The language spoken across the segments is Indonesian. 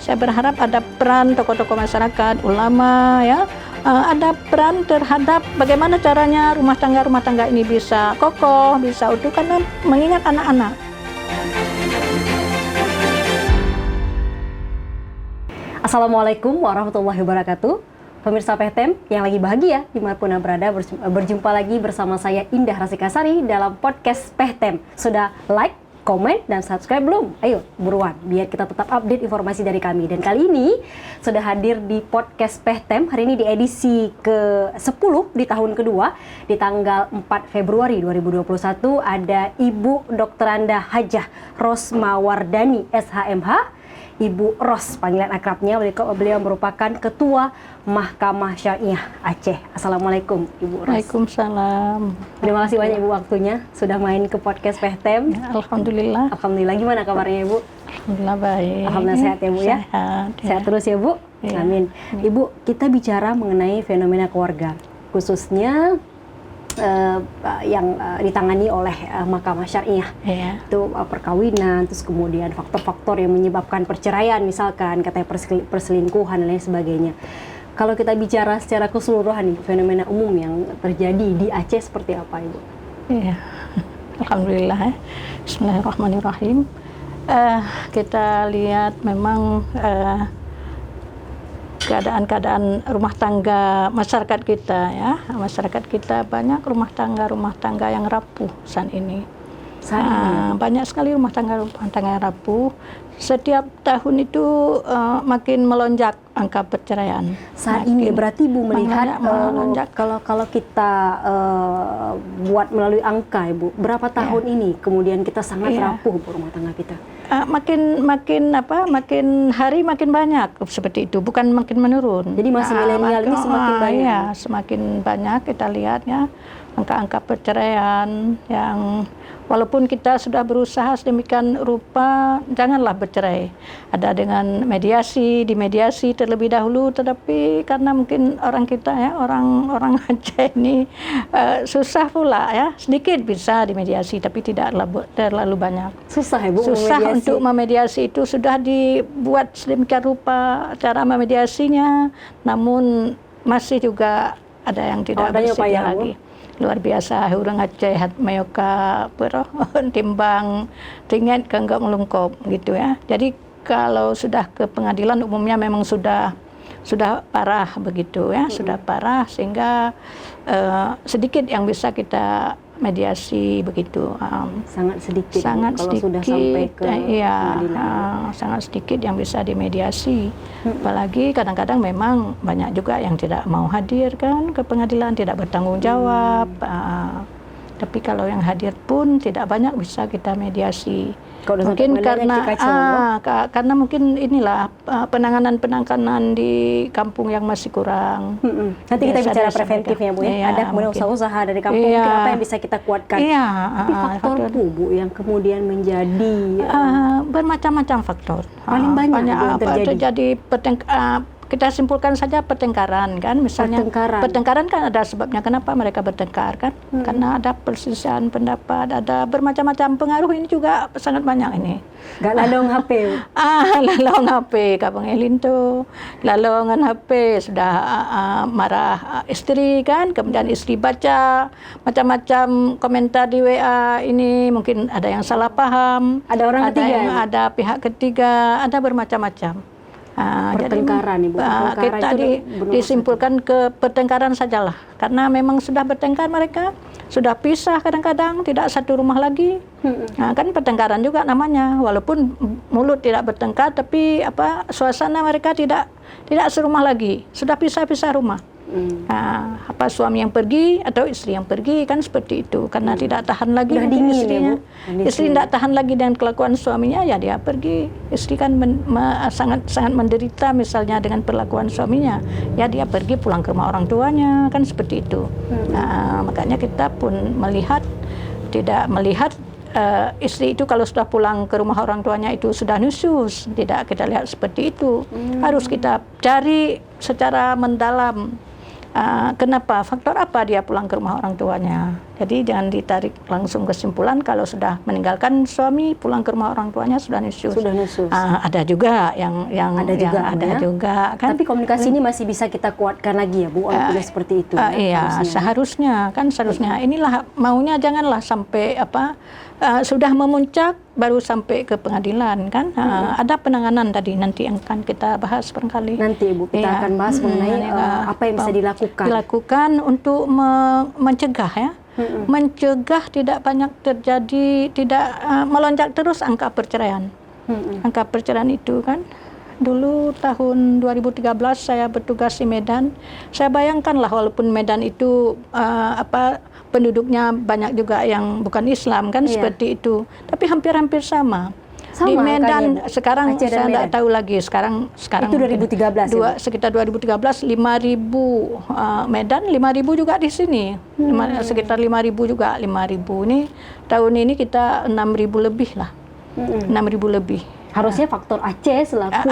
Saya berharap ada peran tokoh-tokoh masyarakat, ulama, ya, ada peran terhadap bagaimana caranya rumah tangga ini bisa kokoh, bisa utuh, karena mengingat anak-anak. Assalamualaikum warahmatullahi wabarakatuh. Pemirsa PTM yang lagi bahagia dimanapun Anda berada, berjumpa lagi bersama saya Indah Rasikasari dalam podcast PTM. Sudah like, komen, dan subscribe belum? Ayo buruan, biar kita tetap update informasi dari kami. Dan kali ini sudah hadir di podcast PTM, hari ini di edisi ke-10 di tahun kedua, di tanggal 4 Februari 2021, ada Ibu Dr. Anda Hajah Rosmawardani, SHMH. Ibu Ros, panggilan akrabnya, beliau merupakan Ketua Mahkamah Syariah Aceh. Assalamualaikum Ibu Ros. Waalaikumsalam. Terima kasih banyak Ibu waktunya sudah main ke podcast PTM. Ya, Alhamdulillah. Alhamdulillah. Gimana kabarnya Ibu? Alhamdulillah baik. Alhamdulillah sehat ya Bu ya? Sehat. Sehat terus ya Bu? Ya. Amin. Ibu, kita bicara mengenai fenomena keluarga, khususnya yang ditangani oleh Mahkamah Syariah, Ya. itu perkawinan, terus kemudian faktor-faktor yang menyebabkan perceraian, misalkan katanya perselingkuhan dan lain sebagainya. Kalau kita bicara secara keseluruhan nih, fenomena umum yang terjadi di Aceh seperti apa Ibu? Iya, alhamdulillah. Bismillahirrahmanirrahim. Kita lihat memang keadaan rumah tangga masyarakat kita, ya. Masyarakat kita banyak rumah tangga yang rapuh saat ini. Banyak sekali rumah tangga yang rapuh. Setiap tahun itu makin melonjak angka perceraian. Saat ini berarti Bu melihat kalau kita buat melalui angka Ibu, berapa tahun ini kemudian kita sangat rapuh rumah tangga kita? Makin hari makin banyak seperti itu, bukan makin menurun. Jadi masih milenial ini semakin banyak. Ya, semakin banyak kita lihat ya angka-angka perceraian yang walaupun kita sudah berusaha sedemikian rupa janganlah bercerai. Ada dengan di mediasi terlebih dahulu, tetapi karena mungkin orang kita ya, orang Aceh ini susah pula ya, sedikit bisa dimediasi tapi tidak terlalu banyak. Susah ya Bu Susah memediasi. Untuk memediasi itu sudah dibuat sedemikian rupa cara memediasinya, namun masih juga ada yang tidak bersedia lagi. Luar biasa, orang Aceh mayoka timbang tingkat enggak melungkop gitu ya. Jadi kalau sudah ke pengadilan umumnya memang sudah parah begitu ya, sudah parah sehingga sedikit yang bisa kita mediasi begitu. Sangat sedikit sangat kalau sedikit, sudah sampai ke pengadilan. Sangat sedikit yang bisa dimediasi. Apalagi kadang-kadang memang banyak juga yang tidak mau hadir kan ke pengadilan, tidak bertanggung jawab. Tapi kalau yang hadir pun tidak banyak bisa kita mediasi. Mungkin karena mungkin inilah penanganan di kampung yang masih kurang. Nanti kita bicara preventifnya Bu ya. Ada kemudian usaha-usaha dari kampung, mungkin apa yang bisa kita kuatkan. Tapi faktor Bu yang kemudian menjadi bermacam-macam faktor. Paling banyak yang terjadi kita simpulkan saja pertengkaran kan, misalnya pertengkaran kan ada sebabnya kenapa mereka bertengkar kan, karena ada perselisihan pendapat, ada bermacam-macam pengaruh ini juga sangat banyak ini. Gak lalong HP. Lalong HP kapang elin tu, lalongan HP sudah marah istri kan, kemudian istri baca macam-macam komentar di WA ini, mungkin ada yang salah paham, ada orang ketiga, ada pihak ketiga, ada bermacam-macam. Pertengkaran Ibu. Kita disimpulkan ke pertengkaran sajalah, karena memang sudah bertengkar mereka, sudah pisah kadang-kadang tidak satu rumah lagi. Kan pertengkaran juga namanya, walaupun mulut tidak bertengkar tapi suasana mereka tidak serumah lagi, sudah pisah-pisah rumah. Suami yang pergi atau istri yang pergi kan seperti itu, karena tidak tahan lagi istrinya. Istri tidak tahan lagi dengan kelakuan suaminya, ya dia pergi. Istri kan sangat menderita misalnya dengan perlakuan suaminya, ya dia pergi pulang ke rumah orang tuanya kan seperti itu. Makanya kita pun tidak melihat istri itu kalau sudah pulang ke rumah orang tuanya itu sudah nusyus, tidak kita lihat seperti itu. Harus kita cari secara mendalam. Kenapa? Faktor apa dia pulang ke rumah orang tuanya? Jadi jangan ditarik langsung kesimpulan kalau sudah meninggalkan suami pulang ke rumah orang tuanya sudah nusyus. Sudah nusyus. Ada juga yang ada juga kan. Tapi komunikasi ini masih bisa kita kuatkan lagi ya Bu, walaupun seperti itu. Iya, seharusnya. Inilah maunya janganlah sampai sudah memuncak baru sampai ke pengadilan kan. Ada penanganan tadi nanti yang akan kita bahas barangkali. Nanti Ibu kita akan bahas mengenai apa yang bisa dilakukan untuk mencegah ya. Mencegah tidak banyak terjadi, tidak melonjak terus angka perceraian. Angka perceraian itu kan. Dulu tahun 2013 saya bertugas di Medan. Saya bayangkanlah walaupun Medan itu penduduknya banyak juga yang bukan Islam kan seperti itu. Tapi hampir-hampir sama. Di Medan sekarang saya tidak tahu lagi sekarang itu 2013 sekitar 2013 5.000 Medan 5.000 juga di sini sekitar 5.000 juga 5.000 ini tahun ini kita 6.000 lebih lah 6.000 lebih. Harusnya faktor Aceh selaku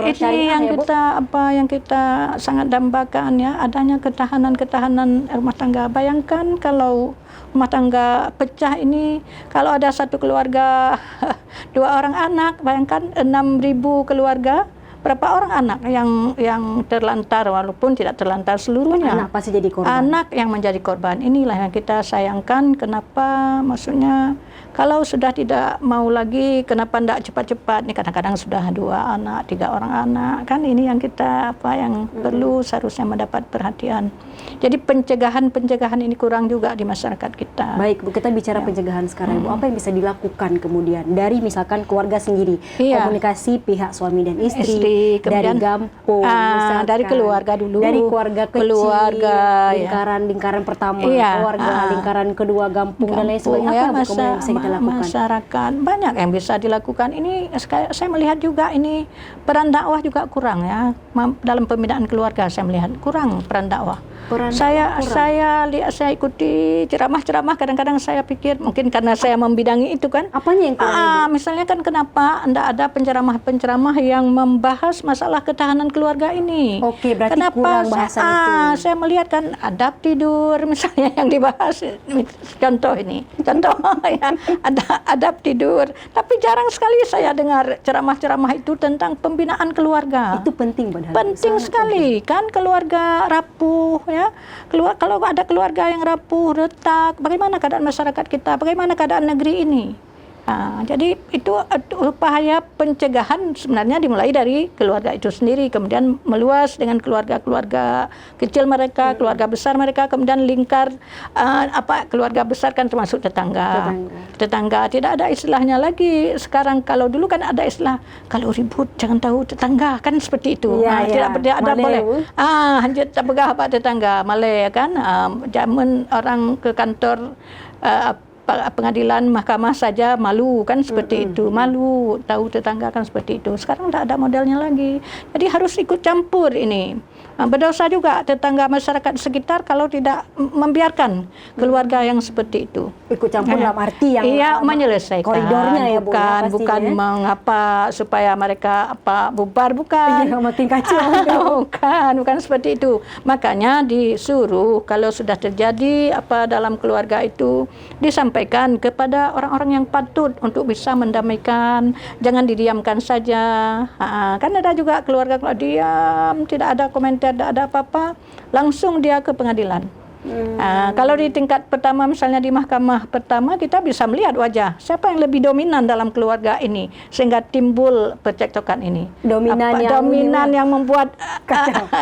ini yang kita sangat dambakan ya, adanya ketahanan rumah tangga. Bayangkan kalau rumah tangga pecah ini, kalau ada satu keluarga 2 orang anak, bayangkan 6.000 keluarga, berapa orang anak yang terlantar, walaupun tidak terlantar seluruhnya. Anak pasti jadi korban. Anak yang menjadi korban. Inilah yang kita sayangkan. Kenapa? Maksudnya kalau sudah tidak mau lagi, kenapa tidak cepat-cepat? Ini kadang-kadang sudah 2 anak, 3 orang anak. Kan ini yang kita yang perlu seharusnya mendapat perhatian. Jadi pencegahan ini kurang juga di masyarakat kita. Baik Bu, kita bicara pencegahan sekarang Bu. Apa yang bisa dilakukan kemudian dari misalkan keluarga sendiri, komunikasi pihak suami dan istri dari kampung, dari keluarga dulu, dari keluarga kecil, lingkaran pertama, keluarga, lingkaran kedua, kampung dan lain sebagainya. Apa kemudian bisa kita lakukan? Masyarakat banyak yang bisa dilakukan. Ini saya melihat juga ini peran dakwah juga kurang ya dalam pembinaan keluarga. Saya melihat kurang peran dakwah. Saya ikuti ceramah-ceramah, kadang-kadang saya pikir mungkin karena saya membidangi itu kan. Apanya yang kurang? Misalnya kan kenapa tidak ada penceramah-penceramah yang membahas masalah ketahanan keluarga ini. Oke, berarti kenapa kurang bahasan itu. Saya melihat kan adab tidur misalnya yang dibahas, contoh ya, ada adab tidur. Tapi jarang sekali saya dengar ceramah-ceramah itu tentang pembinaan keluarga. Itu penting padahal. Penting sekali kan, keluarga rapuh ya. Kalau ada keluarga yang rapuh, retak, bagaimana keadaan masyarakat kita? Bagaimana keadaan negeri ini? Jadi itu upaya pencegahan sebenarnya dimulai dari keluarga itu sendiri, kemudian meluas dengan keluarga-keluarga kecil mereka, keluarga besar mereka, kemudian lingkar keluarga besar kan termasuk tetangga. Tidak ada istilahnya lagi sekarang. Kalau dulu kan ada istilah kalau ribut jangan tahu tetangga kan seperti itu. Tidak ada boleh. Hanjut tak begah apa tetangga malay kan. Zaman orang ke kantor pengadilan, mahkamah saja malu kan seperti itu, malu tahu tetangga kan seperti itu. Sekarang tidak ada modelnya lagi. Jadi harus ikut campur ini. Berdosa juga tetangga masyarakat sekitar kalau tidak membiarkan keluarga yang seperti itu. Ikut campur dalam arti yang menyelesaikan koridornya ya Bu. Bukan mengapa supaya mereka bubar, bukan. Makin kacau. bukan seperti itu. Makanya disuruh kalau sudah terjadi dalam keluarga itu disampaikan kepada orang-orang yang patut untuk bisa mendamaikan, jangan didiamkan saja. Kan ada juga keluarga kalau diam, tidak ada komentar, tidak ada apa-apa, langsung dia ke pengadilan. Kalau di tingkat pertama misalnya di mahkamah pertama kita bisa melihat wajah siapa yang lebih dominan dalam keluarga ini sehingga timbul percekcokan ini. Dominan yang membuat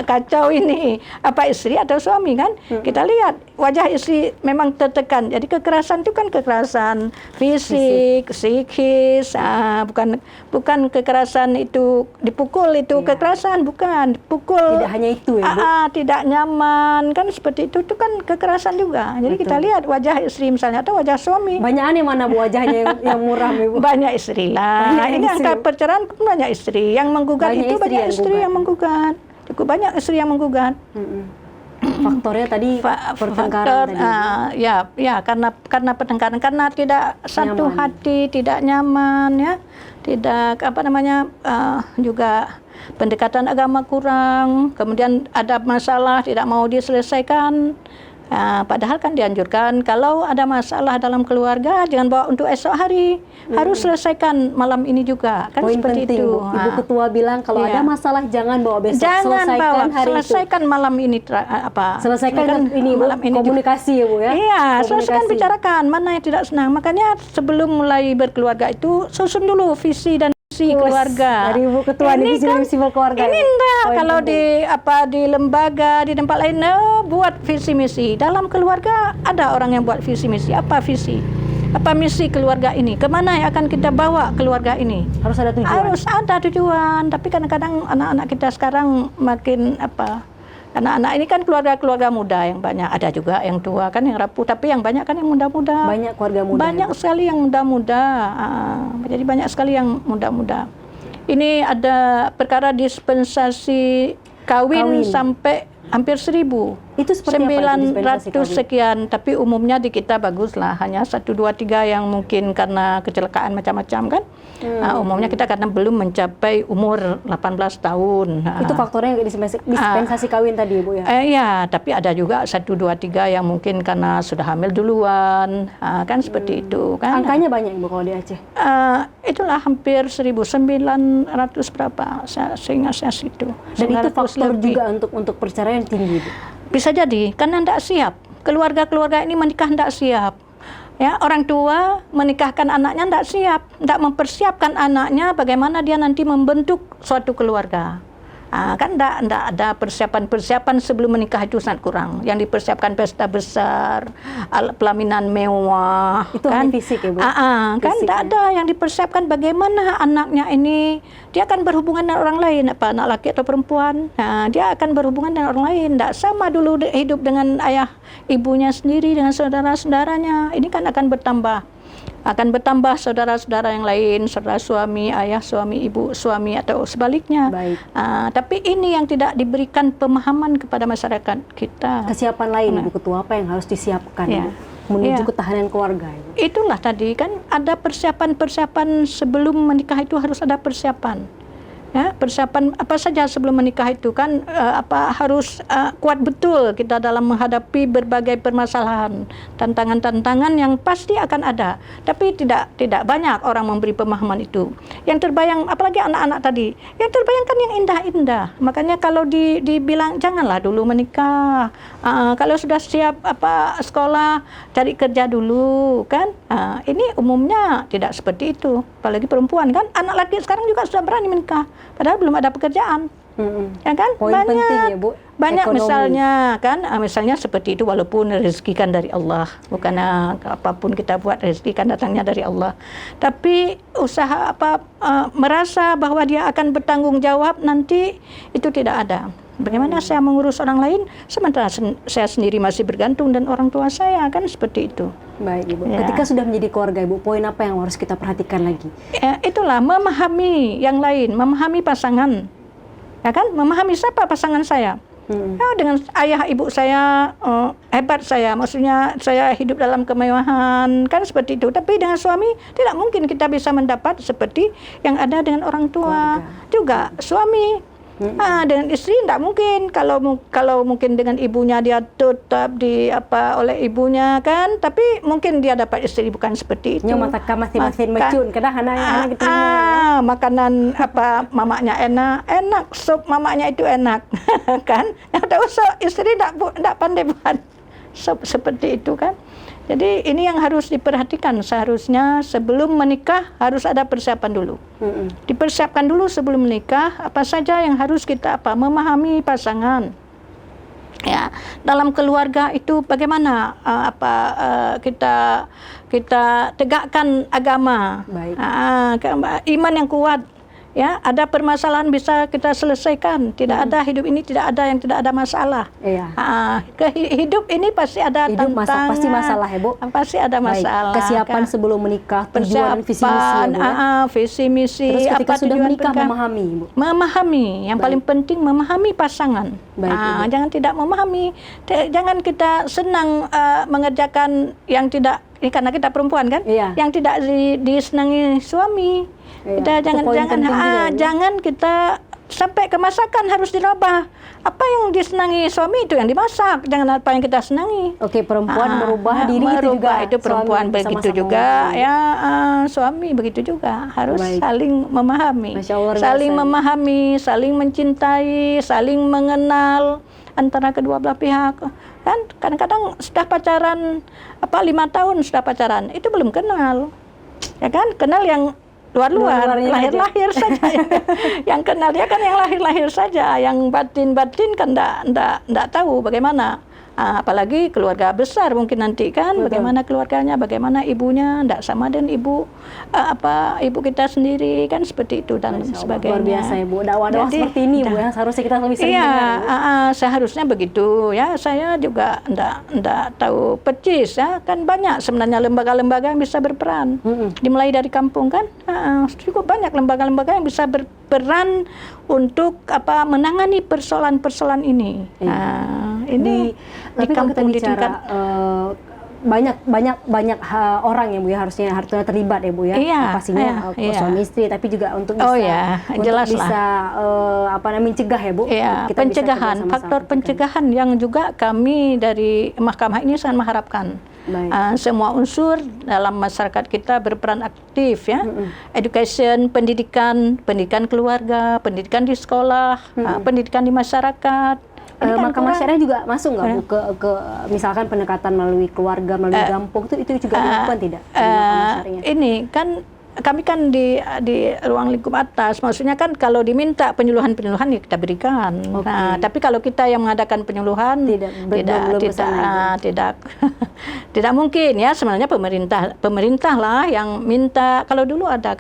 kacau ini istri atau suami kan? Kita lihat wajah istri memang tertekan. Jadi kekerasan itu kan kekerasan fisik, psikis, bukan kekerasan itu dipukul itu kekerasan, bukan dipukul. Tidak hanya itu ya Bu. Tidak nyaman kan seperti itu kan kekerasan juga. Jadi kita lihat wajah istri misalnya atau wajah suami. Banyak mana Bu wajahnya yang muram Ibu? Banyak istri lah. Ini angka perceraian pun banyak istri yang menggugat banyak istri yang menggugat. Cukup banyak istri yang menggugat. Faktornya tadi pertengkaran tadi. Karena pertengkaran, karena tidak satu hati, tidak nyaman ya. Tidak juga pendekatan agama kurang, kemudian ada masalah tidak mau diselesaikan. Padahal kan dianjurkan kalau ada masalah dalam keluarga jangan bawa untuk esok hari, harus selesaikan malam ini juga, kan Poin seperti penting, itu. Bu. Ibu Ketua bilang kalau Iya. ada masalah jangan bawa besok, Jangan selesaikan bawa, hari selesaikan malam ini selesaikan ini, Bu, malam ini juga. komunikasi ya, Bu ya. Iya, selesaikan Komunikasi. bicarakan mana yang tidak senang. Makanya sebelum mulai berkeluarga itu susun dulu visi dan misi keluarga. Dari Ibu Ketua Ini Divisi kan- Misi Keluarga. Ini ya, Bu. enggak, Poin kalau penting. di lembaga, di tempat lain, buat visi misi. Dalam keluarga ada orang yang buat visi misi. Apa visi? Apa misi keluarga ini? Kemana yang akan kita bawa keluarga ini? Harus ada tujuan. Harus ada tujuan. Tapi kadang-kadang anak-anak kita sekarang makin anak-anak ini kan keluarga-keluarga muda yang banyak. Ada juga yang tua kan yang rapuh. Tapi yang banyak kan yang muda-muda. Banyak keluarga muda. Banyak sekali yang muda-muda. Jadi banyak sekali yang muda-muda. Ini ada perkara dispensasi kawin sampai hampir 1.000. Itu seperti apa itu dispensasi 900 kawin? sekian, tapi umumnya di kita bagus lah, hanya 1, 2, 3 yang mungkin karena kecelakaan macam-macam kan. Umumnya kita karena belum mencapai umur 18 tahun. Itu faktornya dispensasi kawin tadi, Bu ya. Iya, tapi ada juga 1, 2, 3 yang mungkin karena sudah hamil duluan, kan seperti itu kan. Angkanya banyak, Bu, kalau di Aceh. Itulah hampir 1.900 berapa, seingat saya situ. Dan itu 900 faktor lebih. juga untuk perceraian tinggi, Bu. Bisa jadi karena tidak siap. Keluarga-keluarga ini menikah tidak siap. Ya, orang tua menikahkan anaknya tidak siap, tidak mempersiapkan anaknya bagaimana dia nanti membentuk suatu keluarga. Kan tidak ada persiapan sebelum menikah, itu sangat kurang. Yang dipersiapkan pesta besar, pelaminan mewah, Itu kan? hanya fisik ya, Bu? Kan Fisik, tidak ya? ada yang dipersiapkan bagaimana anaknya ini dia akan berhubungan dengan orang lain, anak laki atau perempuan. Dia akan berhubungan dengan orang lain. Tidak sama dulu hidup dengan ayah ibunya sendiri, dengan saudara-saudaranya. Ini kan akan bertambah saudara-saudara yang lain, saudara suami, ayah suami, ibu suami, atau sebaliknya. Baik. Tapi ini yang tidak diberikan pemahaman kepada masyarakat kita. Kesiapan lain, Ibu Ketua, apa yang harus disiapkan, Ya. Bu, menuju Ya. ketahanan keluarga, Ibu? Itulah tadi kan ada persiapan sebelum menikah, itu harus ada persiapan. Ya, persiapan apa saja sebelum menikah itu kan harus kuat betul kita dalam menghadapi berbagai permasalahan, tantangan-tantangan yang pasti akan ada. Tapi tidak banyak orang memberi pemahaman itu. Yang terbayang, apalagi anak-anak tadi, yang terbayangkan yang indah-indah. Makanya kalau dibilang janganlah dulu menikah. Kalau sudah siap sekolah, cari kerja dulu kan. Ini umumnya tidak seperti itu. Apalagi perempuan kan, anak laki sekarang juga sudah berani menikah. Padahal belum ada pekerjaan, ya kan? Poin penting ya, Bu. Banyak Ekonomi. misalnya kan, misalnya seperti itu, walaupun rezeki kan dari Allah, bukan apapun kita buat rezeki kan datangnya dari Allah. Tapi usaha merasa bahwa dia akan bertanggung jawab nanti itu tidak ada. Bagaimana saya mengurus orang lain sementara saya sendiri masih bergantung dan orang tua saya, kan seperti itu. Baik, Ibu. Ya. Ketika sudah menjadi keluarga, Ibu, poin apa yang harus kita perhatikan lagi? Itulah memahami yang lain, memahami pasangan, ya kan? Memahami siapa pasangan saya. Dengan ayah ibu saya hebat saya, maksudnya saya hidup dalam kemewahan, kan seperti itu. Tapi dengan suami tidak mungkin kita bisa mendapat seperti yang ada dengan orang tua. Keluarga. Juga suami. Dengan istri tidak mungkin. Kalau mungkin dengan ibunya dia tetap oleh ibunya kan, tapi mungkin dia dapat istri bukan seperti itu. Nyo mataka masing-masing mecun, kadang anak itu makanan mamanya enak, sup mamanya itu enak kan. Ada usah istri tidak pandai buat sup seperti itu kan. Jadi ini yang harus diperhatikan, seharusnya sebelum menikah harus ada persiapan dulu. Dipersiapkan dulu sebelum menikah apa saja yang harus kita memahami pasangan. Ya, dalam keluarga itu bagaimana kita tegakkan agama. Baik. Iman yang kuat. Ya, ada permasalahan bisa kita selesaikan. Tidak ada hidup ini tidak ada yang tidak ada masalah. Iya. Hidup ini pasti ada tantangan. Pasti masalah ya, Bu. Pasti ada masalah. Baik. Kesiapan sebelum menikah, tujuan visi misi ya, Bu. Visi misi. Terus ketika sudah tujuan menikah pernikahan. memahami, Bu. Memahami, yang paling penting memahami pasangan. Baik, Ibu. Jangan tidak memahami, jangan kita senang mengerjakan yang tidak, ini karena kita perempuan kan, Iya. yang tidak disenangi suami. Iya, Kita itu poin penting juga, Bu. jangan kita sampai ke masakan harus dirubah. Apa yang disenangi suami itu yang dimasak, jangan apa yang kita senangi. Oke, perempuan merubah diri itu juga. Itu perempuan begitu juga, ya suami begitu juga harus saling memahami, saling memahami, saling mencintai, saling mengenal antara kedua belah pihak. Kan kadang-kadang sudah pacaran 5 tahun sudah pacaran, itu belum kenal, ya kan? Kenal yang luar-luar, lahir-lahir saja. Yang kenal dia kan yang lahir-lahir saja, yang batin-batin kan enggak tahu bagaimana. Apalagi keluarga besar mungkin nanti kan. Betul. Bagaimana keluarganya, bagaimana ibunya, enggak sama dengan ibu kita sendiri kan, seperti itu dan sebagainya. Luar biasa Ibu, dakwah-dakwah seperti ini Bu, yang seharusnya kita lebih sering dengar. Seharusnya begitu ya. Saya juga enggak tahu percis ya, kan banyak sebenarnya lembaga-lembaga yang bisa berperan. Dimulai dari kampung kan, cukup banyak lembaga-lembaga yang bisa berperan untuk menangani persoalan-persoalan ini. Ini di kampung di tingkat banyak orang ya Bu ya, harusnya terlibat ya Bu ya. Pastinya suami istri, tapi juga untuk bisa mencegah ya Bu. Kita pencegahan, faktor pencegahan yang juga kami dari mahkamah ini sangat mengharapkan. Semua unsur dalam masyarakat kita berperan aktif ya. Education, pendidikan keluarga, pendidikan di sekolah, pendidikan di masyarakat. Mahkamah Syariah juga masuk nggak Bu ke misalkan pendekatan melalui keluarga, melalui kampung itu juga dilakukan tidak? Ini kan kami kan di ruang lingkup atas, maksudnya kan kalau diminta penyuluhan ya kita berikan. Tapi kalau kita yang mengadakan penyuluhan tidak mungkin ya. Sebenarnya pemerintah lah yang minta. Kalau dulu ada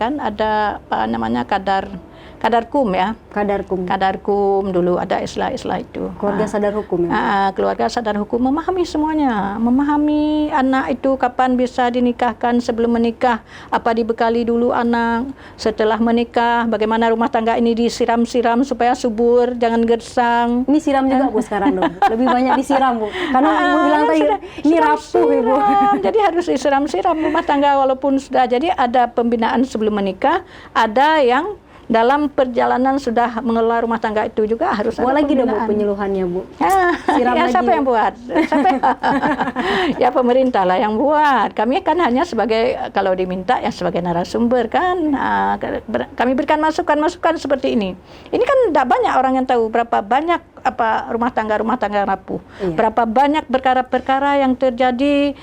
Kadarkum ya. Kadarkum dulu ada istilah itu. Keluarga sadar hukum ya. Keluarga sadar hukum memahami semuanya, memahami anak itu kapan bisa dinikahkan, sebelum menikah apa dibekali dulu anak, setelah menikah bagaimana rumah tangga ini disiram-siram supaya subur, jangan gersang. Ini siram juga Bu sekarang dong. Lebih banyak disiram Bu. Karena Ibu bilang tadi ini rapuh Ibu. Jadi harus disiram-siram rumah tangga walaupun sudah. Jadi ada pembinaan sebelum menikah, ada yang dalam perjalanan sudah mengelola rumah tangga itu juga harus ada lagi dong pembinaan. Penyuluhannya Bu. Siapa yang buat? Ya pemerintah lah yang buat. Kami kan hanya sebagai, kalau diminta ya sebagai narasumber kan. Kami berikan masukan seperti ini. Ini kan tidak banyak orang yang tahu berapa banyak rumah tangga rapuh. Berapa banyak perkara-perkara yang terjadi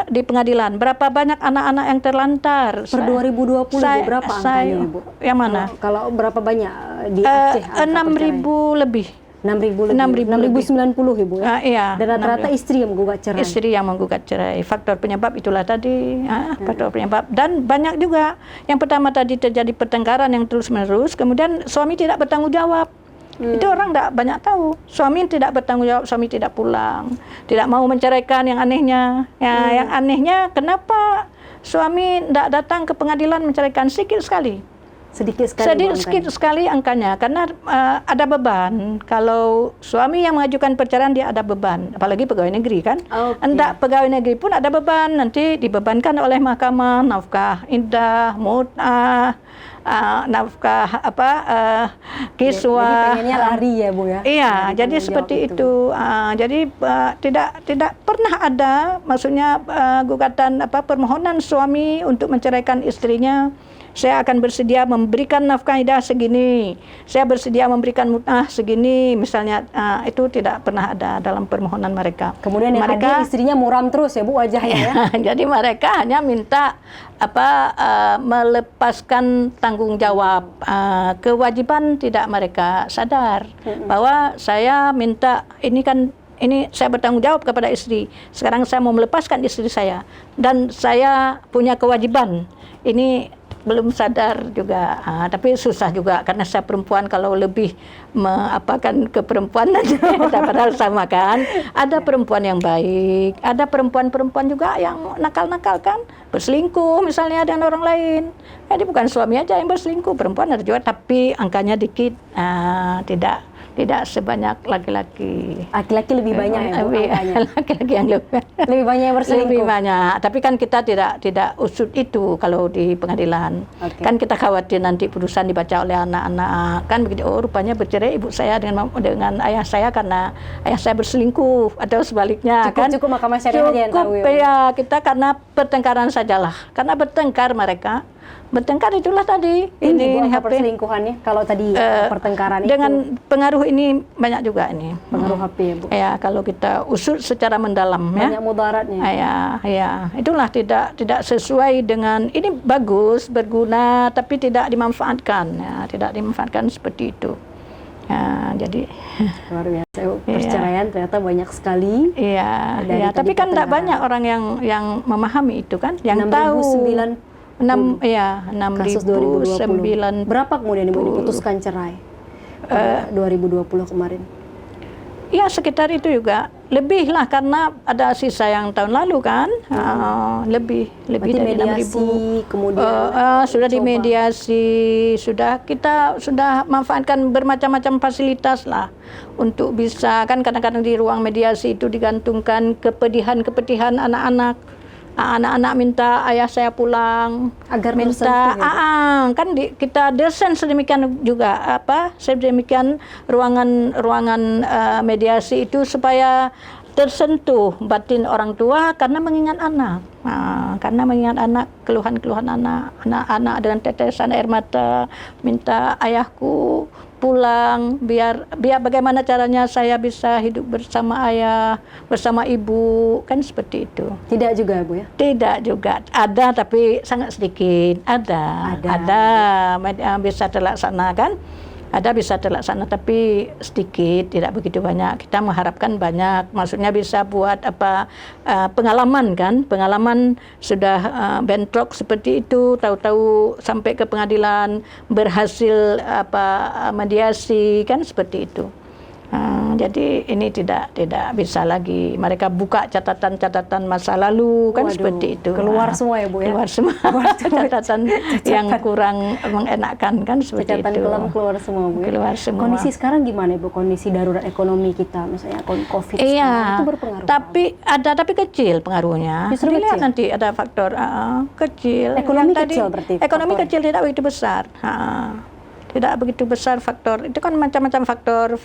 di pengadilan. Berapa banyak anak-anak yang terlantar. Per 2020 berapa angkanya Ibu? Yang mana? Kalau berapa banyak di Aceh? 6.000 lebih. 6.090 Ibu ya? Iya. Dan rata-rata istri yang menggugat cerai? Istri yang menggugat cerai. Faktor penyebab itulah tadi. Faktor penyebab. Dan banyak juga. Yang pertama tadi terjadi pertengkaran yang terus-menerus. Kemudian suami tidak bertanggung jawab. Itu orang tidak banyak tahu. Suami tidak bertanggung jawab, suami tidak pulang. Tidak mau menceraikan yang anehnya. Yang anehnya kenapa suami tidak datang ke pengadilan menceraikan? Sedikit sekali angkanya, karena ada beban. Kalau suami yang mengajukan perceraian dia ada beban, apalagi pegawai negeri kan. Enggak, pegawai negeri pun ada beban, nanti dibebankan oleh mahkamah, nafkah indah, mut'ah, nafkah kiswah. Jadi pengennya lari ya Bu ya. Iya, jadi seperti itu. Jadi tidak pernah ada, maksudnya gugatan permohonan suami untuk menceraikan istrinya. Saya akan bersedia memberikan nafkah idah segini, saya bersedia memberikan mut'ah segini, misalnya. Itu tidak pernah ada dalam permohonan mereka. Kemudian yang hadir istrinya muram terus ya Bu wajahnya ya. Jadi mereka hanya minta melepaskan tanggung jawab. Kewajiban tidak mereka sadar bahwa saya minta ini saya bertanggung jawab kepada istri. Sekarang saya mau melepaskan istri saya dan saya punya kewajiban. Ini belum sadar juga, tapi susah juga karena saya perempuan, kalau lebih mengapakan ke perempuan padahal sama kan. Ada perempuan yang baik, ada perempuan juga yang nakal-nakal kan, berselingkuh misalnya dengan orang lain. Jadi bukan suami aja yang berselingkuh, perempuan ada juga, tapi angkanya dikit, tidak sebanyak laki-laki. Laki-laki lebih banyak ya Bu, angkanya? Laki-laki yang Lebih banyak yang berselingkuh? lebih banyak. Tapi kan kita tidak usut itu kalau di pengadilan. Kan kita khawatir nanti putusan dibaca oleh anak-anak. Kan begitu, oh rupanya bercerai ibu saya dengan ayah saya karena ayah saya berselingkuh atau sebaliknya. Cukup mahkamah syariah yang tahu ya, kita karena pertengkaran sajalah. Karena bertengkar mereka. Bertengkar itulah tadi ini apa perselingkuhannya kalau tadi pertengkaran dengan itu pengaruh ini banyak juga ini pengaruh HP ya Bu. Ya kalau kita usut secara mendalam banyak mudaratnya. Ya itulah tidak sesuai dengan ini bagus berguna tapi tidak dimanfaatkan ya, tidak dimanfaatkan seperti itu. Ya, jadi luar biasa perceraian ternyata banyak sekali. Iya, tapi kan tidak banyak orang yang memahami itu kan, yang tahu. 6.000 kasus 2020. Berapa kemudian Ibu diputuskan cerai? 2020 kemarin. Ya sekitar itu juga. Lebih lah karena ada sisa yang tahun lalu kan. Lebih dari 6.000. Kemudian sudah dimediasi, kita sudah manfaatkan bermacam-macam fasilitas lah untuk bisa kan kadang-kadang di ruang mediasi itu digantungkan kepedihan anak-anak. Anak-anak minta ayah saya pulang, agar minta kan kita desain sedemikian juga sedemikian ruangan mediasi itu supaya tersentuh batin orang tua karena mengingat anak. Karena mengingat anak, keluhan-keluhan anak dengan tetesan air mata, minta ayahku pulang, biar bagaimana caranya saya bisa hidup bersama ayah, bersama ibu, kan seperti itu. Tidak juga Bu ya? Tidak juga, ada tapi sangat sedikit. Ada bisa terlaksana kan? Ada bisa terlaksana tapi sedikit, tidak begitu banyak. Kita mengharapkan banyak, maksudnya bisa buat pengalaman sudah bentrok seperti itu, tahu-tahu sampai ke pengadilan berhasil mediasi kan seperti itu. Jadi ini tidak bisa lagi mereka buka catatan masa lalu kan. Waduh, seperti itu. Keluar semua ya Bu ya? Keluar semua catatan yang kurang mengenakan kan seperti catatan itu. Kelam keluar semua Bu ya? Keluar semua. Kondisi sekarang gimana Bu? Kondisi darurat ekonomi kita misalnya COVID sekarang itu berpengaruh? Tapi kecil pengaruhnya. Justru Dilihat kecil? Nanti ada faktor kecil. Ekonomi kecil berarti? Ekonomi kecil tidak begitu besar. Tidak begitu besar faktor itu kan macam-macam faktor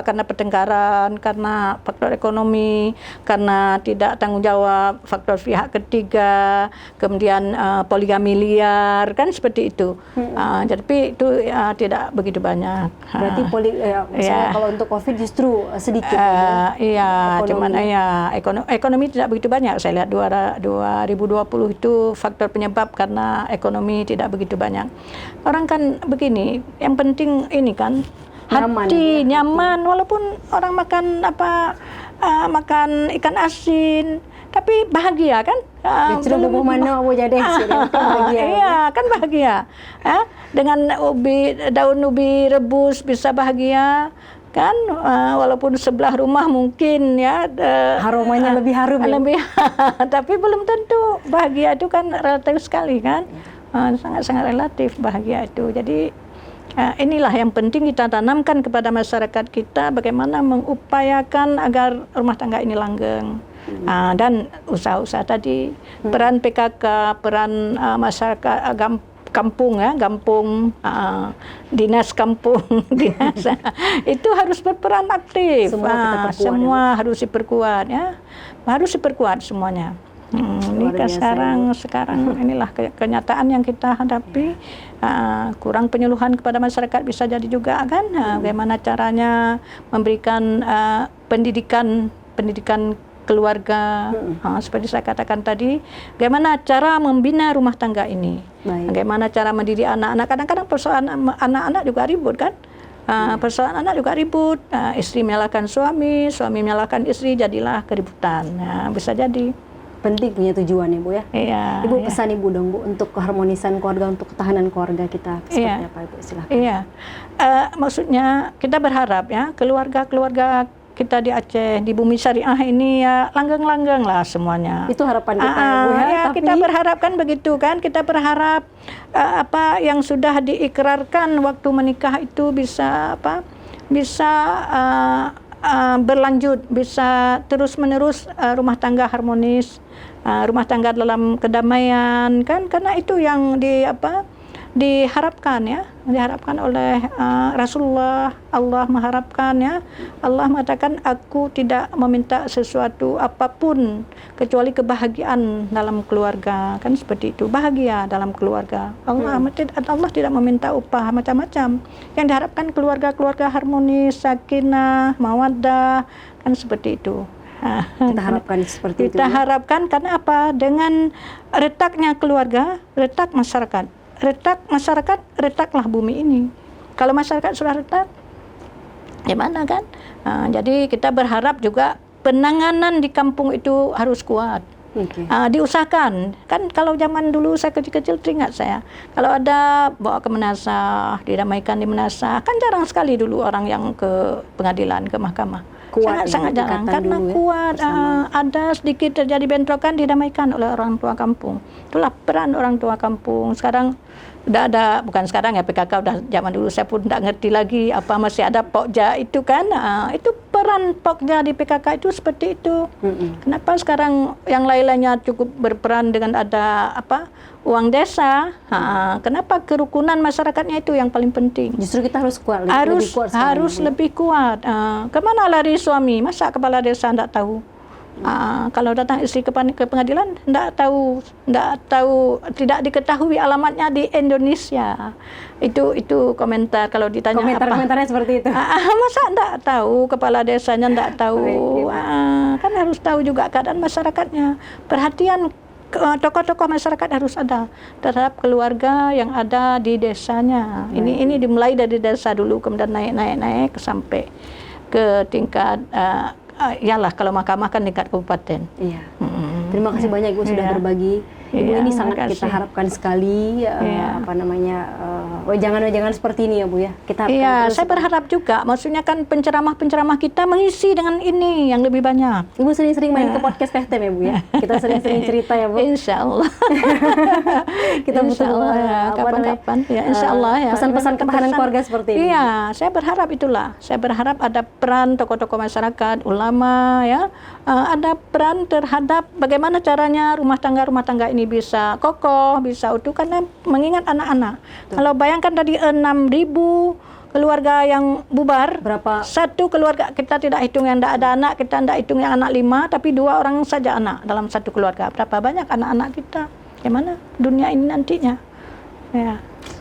karena pertengkaran, karena faktor ekonomi, karena tidak tanggung jawab, faktor pihak ketiga, kemudian poligami liar kan seperti itu. Tapi itu tidak begitu banyak. Berarti misalnya kalau untuk COVID justru sedikit. Cuman ekonomi tidak begitu banyak. Saya lihat 2020 itu faktor penyebab karena ekonomi tidak begitu banyak. Orang kan begini, yang penting ini kan nyaman, walaupun orang makan makan ikan asin tapi bahagia kan. Belum mana mau jadi bahagia. Iya kan bahagia. Dengan daun ubi rebus bisa bahagia kan, walaupun sebelah rumah mungkin ya aromanya lebih harum tapi belum tentu bahagia itu kan relatif sekali kan. Sangat-sangat relatif bahagia itu. Jadi inilah yang penting kita tanamkan kepada masyarakat kita, bagaimana mengupayakan agar rumah tangga ini langgeng. Dan usaha-usaha tadi, peran PKK, peran masyarakat kampung, dinas kampung, itu harus berperan aktif. Semua harus diperkuat ya, harus diperkuat semuanya. Ini sekarang inilah kenyataan yang kita hadapi. Kurang penyuluhan kepada masyarakat bisa jadi juga kan. Bagaimana caranya memberikan pendidikan keluarga, seperti saya katakan tadi, bagaimana cara membina rumah tangga ini. Bagaimana cara mendidik anak-anak. Kadang-kadang persoalan anak-anak juga ribut kan. Persoalan anak juga ribut, istri menyalahkan suami menyalahkan istri, jadilah keributan. Bisa jadi. Penting punya tujuan ya Bu ya. Iya. Ibu pesan Ibu dong Bu untuk keharmonisan keluarga, untuk ketahanan keluarga kita seperti apa Ibu, silakan. Iya. Maksudnya kita berharap ya keluarga kita di Aceh, di bumi syariah ini ya langgeng-langgeng lah semuanya. Itu harapan kita ya Bu ya. Tapi kita berharap kan begitu kan, kita berharap apa yang sudah diikrarkan waktu menikah itu bisa berlanjut, bisa terus-menerus rumah tangga harmonis, rumah tangga dalam kedamaian, kan? Karena itu yang diharapkan ya, diharapkan oleh Rasulullah. Allah mengharapkan ya, Allah mengatakan aku tidak meminta sesuatu apapun kecuali kebahagiaan dalam keluarga, kan seperti itu, bahagia dalam keluarga. Allah tidak meminta upah macam-macam. Yang diharapkan keluarga-keluarga harmonis, sakinah, mawaddah, kan seperti itu. Kita harapkan seperti itu. Kita harapkan karena apa? Dengan retaknya keluarga, retak masyarakat. Retak masyarakat, retaklah bumi ini. Kalau masyarakat sudah retak, gimana kan? Jadi kita berharap juga penanganan di kampung itu harus kuat. Okay. Diusahakan. Kan kalau zaman dulu saya kecil-kecil teringat saya, kalau ada bawa ke Menasah, didamaikan di Menasah, kan jarang sekali dulu orang yang ke pengadilan, ke mahkamah. Sangat jarang karena kuat, ada sedikit terjadi bentrokan didamaikan oleh orang tua kampung. Itulah peran orang tua kampung. Sekarang udah ada, bukan sekarang ya, PKK udah zaman dulu saya pun tidak ngerti lagi apa, masih ada Pokja itu kan. Itu peran Pokja di PKK itu seperti itu. Kenapa sekarang yang lain-lainnya cukup berperan dengan ada uang desa? Kenapa kerukunan masyarakatnya itu yang paling penting? Justru kita harus kuat, lebih kuat. Kemana lari suami? Masa kepala desa tidak tahu? Kalau datang istri ke pengadilan, tidak tahu, tidak diketahui alamatnya di Indonesia. Itu komentar kalau ditanya komentarnya seperti itu. Masa tidak tahu, kepala desanya tidak tahu? Kan harus tahu juga keadaan masyarakatnya. Perhatian tokoh-tokoh masyarakat harus ada terhadap keluarga yang ada di desanya. Ini dimulai dari desa dulu, kemudian naik sampai ke tingkat iyalah kalau mahkamah kan tingkat kabupaten. Iya. Terima kasih banyak Ibu sudah berbagi. Ibu, ini sangat kita harapkan sekali wejangan-wejangan seperti ini ya Bu ya. Kita saya berharap juga, maksudnya kan penceramah-penceramah kita mengisi dengan ini yang lebih banyak. Ibu sering-sering main ke podcast PHTM ya Bu ya. Kita sering-sering cerita ya Bu. Insya Allah. Kita butuh kapan-kapan ya, insya Allah ya. Pesan-pesan ketahanan keluarga seperti ini. Iya, saya berharap itulah. Saya berharap ada peran tokoh-tokoh masyarakat, ulama ya. Ada peran terhadap bagaimana caranya rumah tangga ini bisa kokoh, bisa utuh, karena mengingat anak-anak. Kalau bayangkan tadi 6.000 keluarga yang bubar, berapa? Satu keluarga, kita tidak hitung yang tidak ada anak, kita tidak hitung yang anak 5, tapi 2 orang saja anak dalam satu keluarga. Berapa banyak anak-anak kita? Bagaimana dunia ini nantinya? Ya.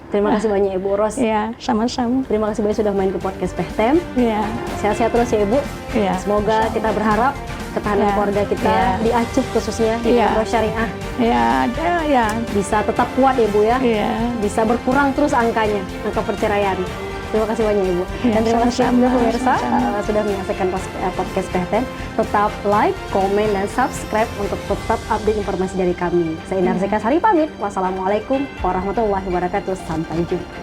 Terima kasih banyak Ibu Ros. Iya, sama-sama. Terima kasih banyak sudah main ke podcast PHTM. Iya. Sehat-sehat terus ya Ibu. Iya. Semoga kita berharap ketahanan keluarga kita di Aceh khususnya di Umroh Syariah. Iya. Bisa tetap kuat ya Bu ya. Iya. Bisa berkurang terus angkanya, angka perceraian. Terima kasih banyak Ibu. Dan terima kasih juga pemirsa sudah menyaksikan podcast PHTM. Tetap like, komen, dan subscribe untuk tetap update informasi dari kami. Saya Indah Rasikasari pamit. Wassalamualaikum warahmatullahi wabarakatuh. Sampai jumpa.